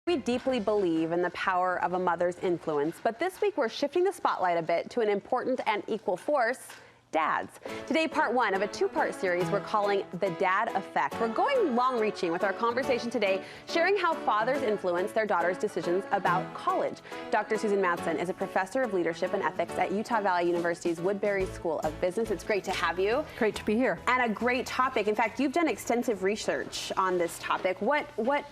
We deeply believe in the power of a mother's influence, but this week we're shifting the spotlight a bit to an important and equal force: dads. Today, part one of a two-part series we're calling The Dad Effect. We're going long-reaching with our conversation today, sharing how fathers influence their daughters' decisions about college. Dr. Susan Madsen is a professor of leadership and ethics at Utah Valley University's Woodbury School of Business. It's great to have you. Great to be here. And a great topic. In fact, you've done extensive research on this topic. What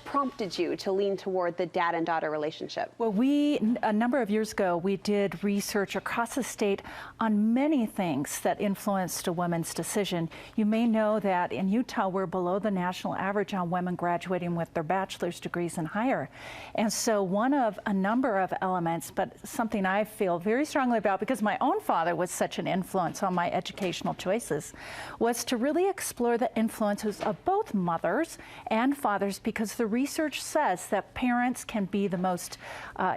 prompted you to lean toward the dad and daughter relationship? Well, a number of years ago, we did research across the state on many things that influenced a woman's decision. You may know that in Utah, we're below the national average on women graduating with their bachelor's degrees and higher. And so one of a number of elements, but something I feel very strongly about because my own father was such an influence on my educational choices, was to really explore the influences of both mothers and fathers, because the research says that parents can be the most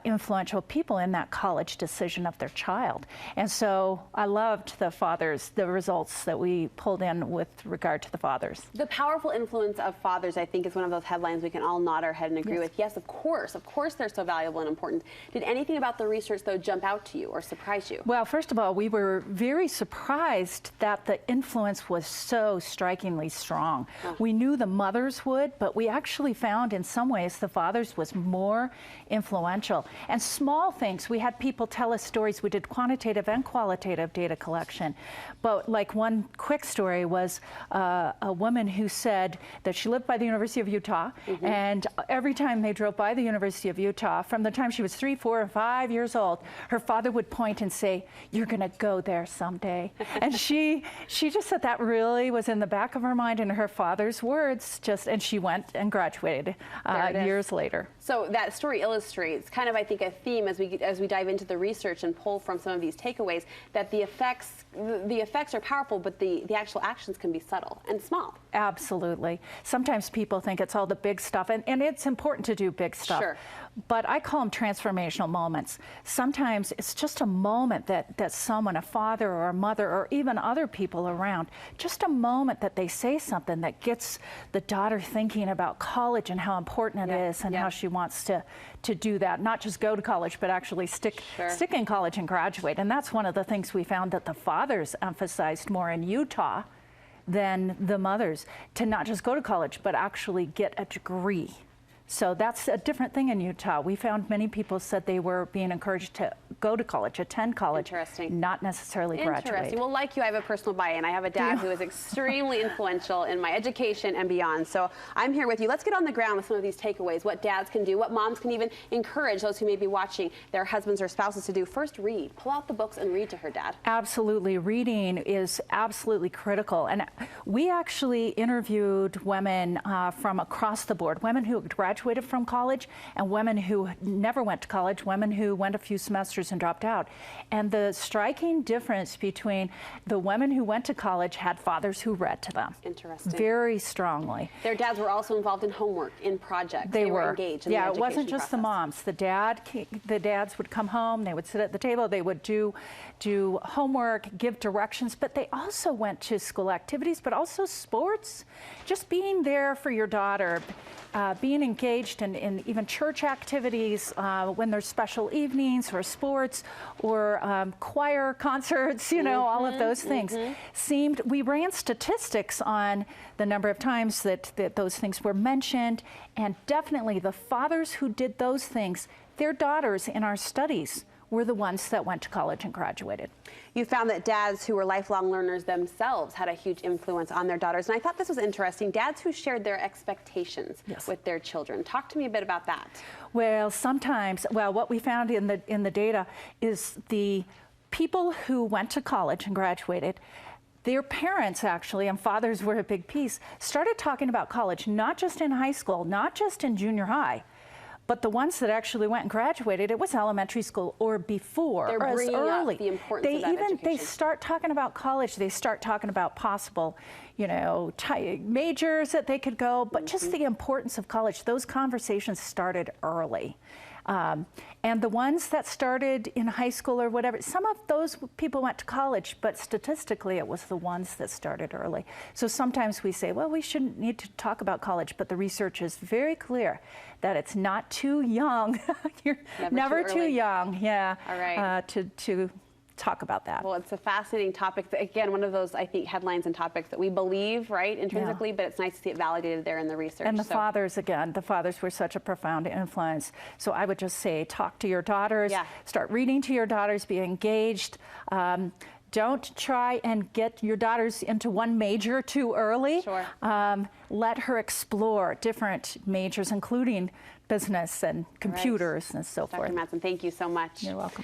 influential people in that college decision of their child. And so I loved the results that we pulled in with regard to the fathers. The powerful influence of fathers, I think, is one of those headlines we can all nod our head and agree with. Yes, of course they're so valuable and important. Did anything about the research, though, jump out to you or surprise you? Well, first of all, we were very surprised that the influence was so strikingly strong. Oh. We knew the mothers would, but we actually found in some ways the fathers was more influential. And small things, we had people tell us stories. We did quantitative and qualitative data collection. But like one quick story was a woman who said that she lived by the University of Utah, and every time they drove by the University of Utah, from the time she was 3, 4, or 5 years old, her father would point and say, "You're going to go there someday." And she just said that really was in the back of her mind, and her father's words and she went and graduated years later. So that story illustrates kind of, I think, a theme as we dive into the research and pull from some of these takeaways, that the effects are powerful, but the actual actions can be subtle and small. Absolutely. Sometimes people think it's all the big stuff, and it's important to do big stuff. Sure. But I call them transformational moments. Sometimes it's just a moment that someone, a father or a mother or even other people around, just a moment that they say something that gets the daughter thinking about college and how important it is, and how she wants to do that. Not just go to college, but actually stick in college and graduate. And that's one of the things we found that the fathers emphasized more in Utah than the mothers, to not just go to college, but actually get a degree. So that's a different thing in Utah. We found many people said they were being encouraged to go to college, attend college, not necessarily graduate. Interesting. Well, like you, I have a personal buy-in. I have a dad who is extremely influential in my education and beyond. So I'm here with you. Let's get on the ground with some of these takeaways, what dads can do, what moms can even encourage those who may be watching their husbands or spouses to do. First, read. Pull out the books and read to her dad. Absolutely. Reading is absolutely critical. And we actually interviewed women from across the board, women who graduated from college and women who never went to college, women who went a few semesters and dropped out. And the striking difference between the women who went to college had fathers who read to them. Interesting. Very strongly. Their dads were also involved in homework, in projects. They were engaged in the education it wasn't just process. the moms. The dads would come home, they would sit at the table, they would do homework, give directions, but they also went to school activities, but also sports. Just being there for your daughter, being engaged in even church activities, when there's special evenings or sports or choir concerts, all of those things. We ran statistics on the number of times that those things were mentioned, and definitely the fathers who did those things, their daughters in our studies were the ones that went to college and graduated. You found that dads who were lifelong learners themselves had a huge influence on their daughters. And I thought this was interesting. Dads who shared their expectations with their children. Talk to me a bit about that. Well, what we found in the data is the people who went to college and graduated, their parents actually, and fathers were a big piece, started talking about college, not just in high school, not just in junior high, but the ones that actually went and graduated, it was elementary school or before, or as early. The importance of that education. They start talking about college. They start talking about possible, majors that they could go, but just the importance of college. Those conversations started early. And the ones that started in high school or whatever, some of those people went to college, but statistically it was the ones that started early. So sometimes we say, well, we shouldn't need to talk about college, but the research is very clear that it's not too young. You're never too young, yeah, all right. to talk about that. Well, it's a fascinating topic. Again, one of those, I think, headlines and topics that we believe, right, intrinsically, but it's nice to see it validated there in the research. And the fathers, again, the fathers were such a profound influence. So I would just say, talk to your daughters, start reading to your daughters, be engaged. Don't try and get your daughters into one major too early. Sure. Let her explore different majors, including business and computers and so forth. Dr. Madsen, thank you so much. You're welcome.